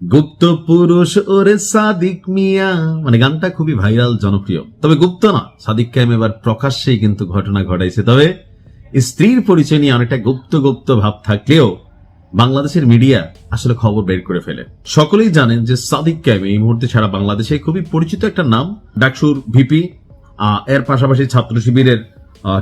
গুপ্ত পুরুষ ওরে সাদিক মিয়া, মানে গানটা খুবই ভাইরাল, জনপ্রিয়। তবে গুপ্ত না, সাদিক কায়েম এবার প্রকাশ্যেই কিন্তু ঘটনা ঘটাইছে। তবে স্ত্রীর পরিচয় নিয়ে অনেকটা গুপ্ত গুপ্ত ভাব থাকলেও বাংলাদেশের মিডিয়া আসলে খবর বের করে ফেলে। সকলেই জানেন যে সাদিক কায়েম এই মুহূর্তে সারা বাংলাদেশে খুবই পরিচিত একটা নাম, ডাকসুর ভিপি। এর পাশাপাশি ছাত্র শিবিরের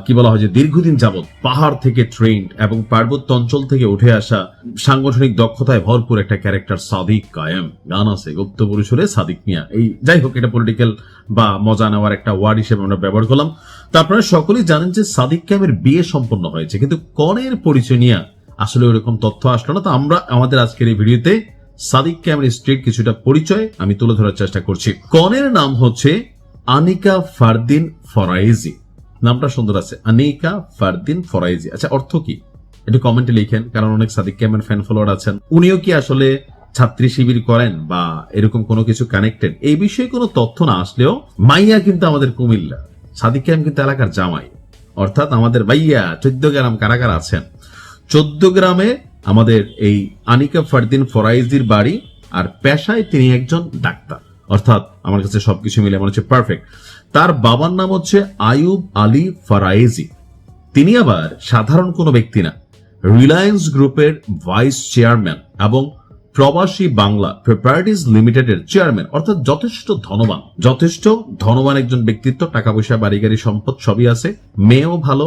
কি বলা হয় যে দীর্ঘদিন যাবৎ পাহাড় থেকে ট্রেন্ড এবং পার্বত্য অঞ্চল থেকে উঠে আসা সাংগঠনিক দক্ষতায় ভরপুর একটা ক্যারেক্টার সাদিক কায়েম। গান আছে গুপ্ত পরিসরে সাদিক মিয়া। এই যাই হোক, এটা পলিটিক্যাল বা মজা নেওয়ার একটা ওয়ার্ড হিসেবে আমরা ব্যবহার করলাম। তো আপনারা সকলেই জানেন যে সাদিক কায়েমের বিয়ে সম্পন্ন হয়েছে, কিন্তু কনের পরিচয় নিয়ে আসলে ওরকম তথ্য আসলো না। তো আমরা আমাদের আজকের এই ভিডিওতে সাদিক কায়েমের স্ত্রীর কিছুটা পরিচয় আমি তুলে ধরার চেষ্টা করছি। কনের নাম হচ্ছে আনিকা ফারদিন ফরাইজি। নামটা সুন্দর আছে, আনিকা ফারদিন ফরাইজি। আচ্ছা, অর্থ কি একটু কমেন্টে লিখেন, কারণ অনেক সাদিক কায়েমের ফ্যান ফলোয়ার আছেন। উনিও কি আসলে ছাত্রী শিবির করেন বা এরকম কোনো কিছু কানেক্টেড, এই বিষয়ে কোনো তথ্য না আসলেও মাইয়া কিন্তু আমাদের কুমিল্লা, সাদিক কায়েম কিন্তু এলাকার জামাই, অর্থাৎ আমাদের ভাইয়া 14 গ্রাম কারাগার আছেন। 14 গ্রামে আমাদের এই আনিকা ফারদিন ফরাইজির বাড়ি, আর পেশায় তিনি একজন ডাক্তার। অর্থাৎ আমার কাছে সবকিছু মিলে মনে হচ্ছে পারফেক্ট। তার বাবার নাম হচ্ছে আয়ুব আলী ফরাইজি। তিনি আবার সাধারণ কোনো ব্যক্তি না, রিলায়েন্স গ্রুপের ভাইস চেয়ারম্যান এবং প্রবাসী বাংলা প্রপার্টিজ লিমিটেডের চেয়ারম্যান, অর্থাৎ যথেষ্ট ধনবান একজন ব্যক্তিত্ব। টাকা পয়সা, বাড়ি গাড়ি, সম্পদ সবই আছে। মেয়েও ভালো,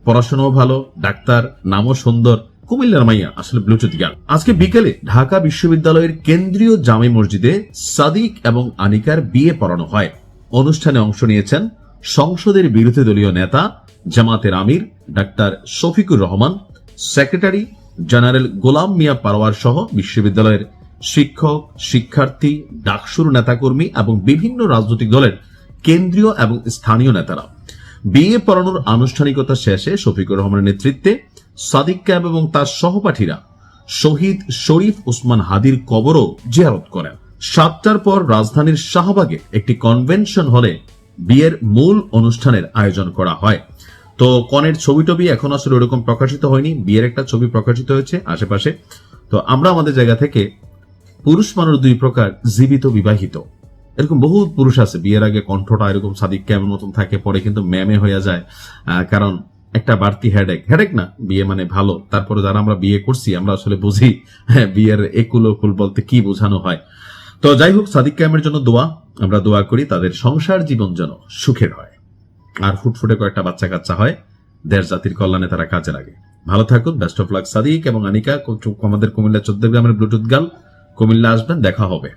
পড়াশোনাও ভালো, ডাক্তার, নামও সুন্দর, কুমিল্লার মাইয়া, আসলে ব্লুটুথ গান। আজকে বিকেলে ঢাকা বিশ্ববিদ্যালয়ের কেন্দ্রীয় জামে মসজিদে সাদিক এবং আনিকার বিয়ে পড়ানো হয়। অনুষ্ঠানে অংশ নিয়েছেন সংসদের বিরোধী দলীয় নেতা, জামাতের আমির doctor Shafiqur Rahman, secretary general Golam Mia Parwar সহ বিশ্ববিদ্যালয়ের শিক্ষক, শিক্ষার্থী, ডাকসুর নেতাকর্মী এবং বিভিন্ন রাজনৈতিক দলের কেন্দ্রীয় এবং স্থানীয় নেতারা। বিয়ে পড়ানোর আনুষ্ঠানিকতা শেষে শফিকুর রহমানের নেতৃত্বে সাদিক কায়েম এবং তার সহপাঠীরা শহীদ শরীফ ওসমান হাদির কবরও জিয়ারত করেন। 7টার পর রাজধানীর শাহবাগে একটি কনভেনশন হলে বিয়ের মূল অনুষ্ঠানের আয়োজন করা হয়। তো কনের ছবি টবি এখন আসলে ওরকম প্রকাশিত হয়নি, বিয়ের একটা ছবি প্রকাশিত হয়েছে আশেপাশে। তো আমরা আমাদের জায়গা থেকে পুরুষ মানুষ দুই প্রকার, জীবিত, বিবাহিত। এরকম বহু পুরুষ আছে বিয়ের আগে কণ্ঠটা এরকম সাদিক কায়েমের মতন থাকে, পরে কিন্তু ম্যামে হয়ে যায়, কারণ একটা বাড়তি হেডেক না, বিয়ে মানে ভালো। তারপরে যারা আমরা বিয়ে করছি আমরা আসলে বুঝি বিয়ের একুল ওকুল বলতে কি বোঝানো হয়। তো যাই হোক, সাদিক কায়েমের জন্য আমরা দোয়া করি তাদের সংসার জীবন যেন সুখের হয়, আর ফুটফুটে কয়েকটা বাচ্চা কাচ্চা হয়, দেশ জাতির কল্যাণে তারা কাজে লাগে। ভালো থাকুন, বেস্ট অফ লাক সাদিক এবং আনিকা। আমাদের কুমিল্লা 14 গ্রামের ব্লুটুথ গার্ল, কুমিল্লা আসবেন, দেখা হবে।